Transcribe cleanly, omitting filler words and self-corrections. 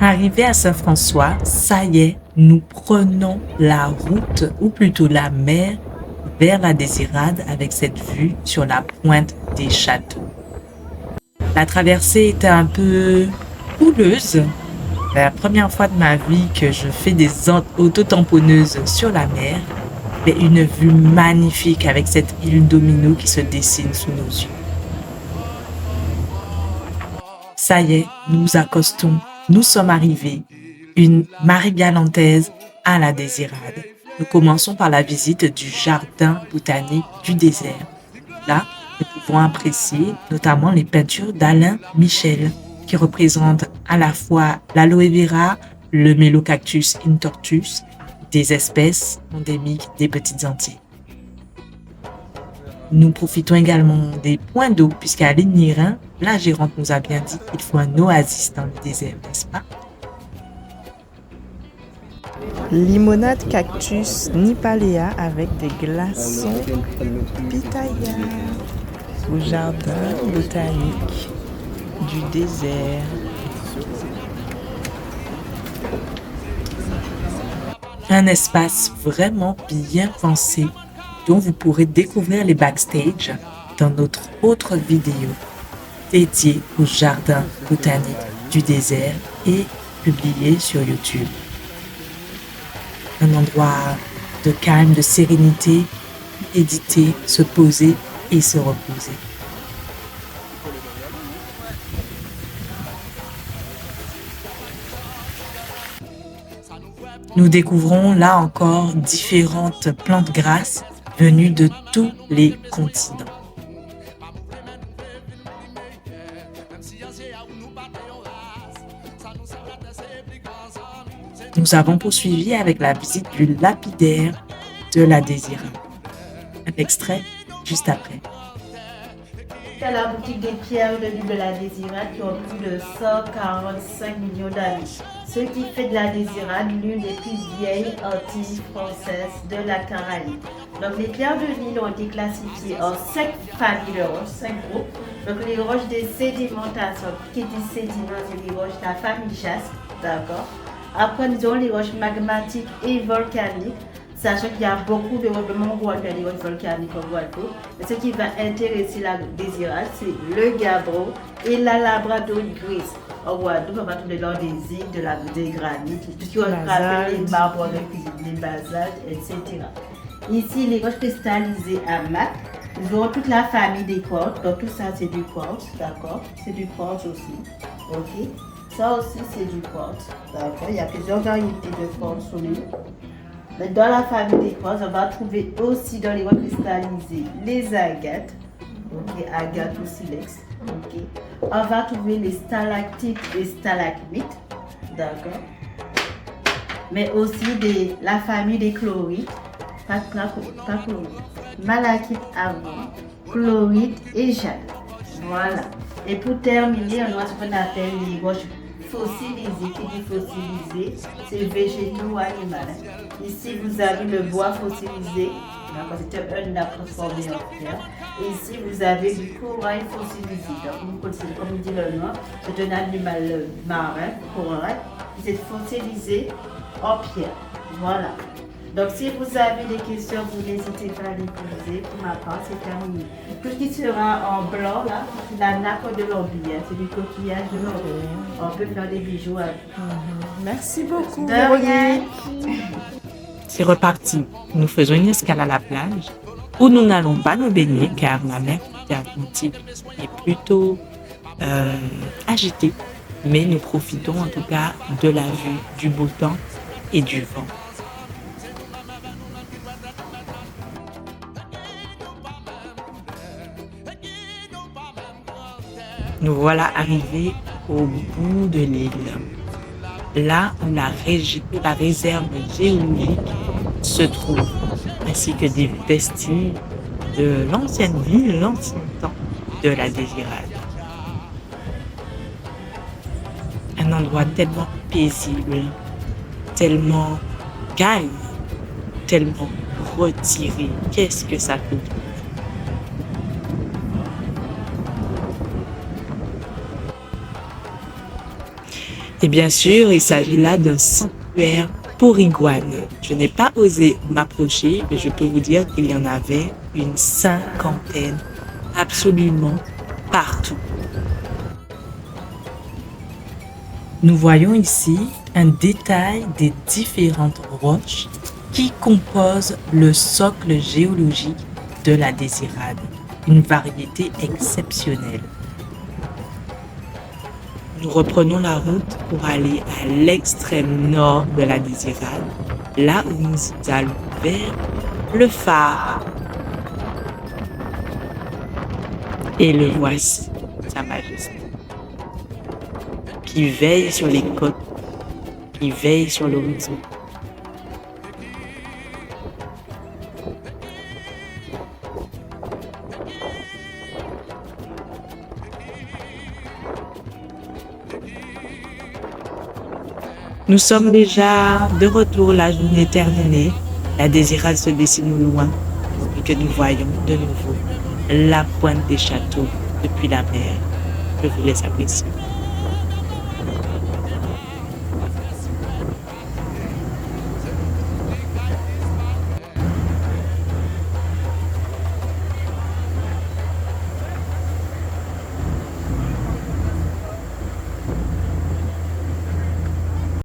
Arrivé à Saint-François, ça y est, nous prenons la route, ou plutôt la mer, vers la Désirade avec cette vue sur la pointe des châteaux. La traversée était un peu houleuse. C'est la première fois de ma vie que je fais des autotamponneuses sur la mer. C'est une vue magnifique avec cette île Domino qui se dessine sous nos yeux. Ça y est, nous accostons, nous sommes arrivés. Une marée galantaise à la Désirade. Nous commençons par la visite du jardin botanique du désert. Là, nous pouvons apprécier notamment les peintures d'Alain Michel, qui représentent à la fois l'aloe vera, le Melocactus intortus, des espèces endémiques des Petites Antilles. Nous profitons également des points d'eau, puisqu'à Lignirin, la gérante nous a bien dit qu'il faut un oasis dans le désert, n'est-ce pas? Limonade cactus Nipalea avec des glaçons pitaya au jardin botanique du désert. Un espace vraiment bien pensé dont vous pourrez découvrir les backstage dans notre autre vidéo dédiée au jardin botanique du désert et publiée sur YouTube. Un endroit de calme, de sérénité, méditer, se poser et se reposer. Nous découvrons là encore différentes plantes grasses venues de tous les continents. Nous avons poursuivi avec la visite du lapidaire de la Désirade. Un extrait juste après. C'est la boutique des pierres de l'île de la Désirade qui ont plus de 145 millions d'années. Ce qui fait de la Désirade l'une des plus vieilles Antilles françaises de la Caraïbe. Donc les pierres de l'île ont été classifiées en 5 familles de roches, 5 groupes. Donc les roches de sédimentation, qui dit sédiment, c'est les roches de la famille Jaspe, d'accord. Après nous avons les roches magmatiques et volcaniques. Sachant qu'il y a beaucoup de regroupements des roches volcaniques en Guadeloupe. Mais ce qui va intéresser la Désirade, c'est le gabbro et la labradorite grise. En Guadeloupe, on va trouver dans des îles, des granits, tout ce qui rappelle les marbres de cuisine, les basaltes, etc. Ici, les roches cristallisées à mat. Nous aurons toute la famille des quartz. Donc tout ça, c'est du quartz, d'accord. C'est du quartz aussi, ok. Ça aussi, c'est du quartz, d'accord. Il y a plusieurs variétés de quartz sur l'île. Dans la famille des quartz, on va trouver aussi dans les roches cristallisées les agates, ok, agates ou silex, ok. On va trouver les stalactites et stalagmites, d'accord. Mais aussi la famille des chlorites, pas chlorite, malachite avant, chlorite et jade. Voilà. Et pour terminer, on a ce qu'on appelle les roches fossilisées. Qui dit fossilisé, c'est végétaux ou animal. Ici, vous avez le bois fossilisé, c'est un arbre transformé en pierre. Et ici, vous avez du corail fossilisé. Donc, comme dit le nom, c'est un animal marin, corail, qui est fossilisé en pierre. Voilà. Donc, si vous avez des questions, vous n'hésitez pas à les poser. Pour ma part, c'est terminé. Tout ce qui sera en blanc, là, c'est la nappe de l'orbier. C'est du coquillage de l'orbier. On peut faire des bijoux avec. Merci beaucoup. De rien. C'est reparti. Nous faisons une escale à la plage où nous n'allons pas nous baigner car la mer Atlantique est plutôt agitée. Mais nous profitons en tout cas de la vue, du beau temps et du vent. Nous voilà arrivés au bout de l'île, là où la réserve géologique se trouve, ainsi que des vestiges de l'ancienne ville, l'ancien temps de la Désirade. Un endroit tellement paisible, tellement calme, tellement retiré. Qu'est-ce que ça fait? Et bien sûr, il s'agit là d'un sanctuaire pour iguanes. Je n'ai pas osé m'approcher, mais je peux vous dire qu'il y en avait une cinquantaine, absolument partout. Nous voyons ici un détail des différentes roches qui composent le socle géologique de la Désirade, une variété exceptionnelle. Nous reprenons la route pour aller à l'extrême nord de la Désirade, là où nous allons vers le phare. Et le voici, Sa Majesté, qui veille sur les côtes, qui veille sur l'horizon. Nous sommes déjà de retour, la journée terminée. La Désirade se dessine au loin et que nous voyons de nouveau la pointe des châteaux depuis la mer. Je vous laisse apprécier.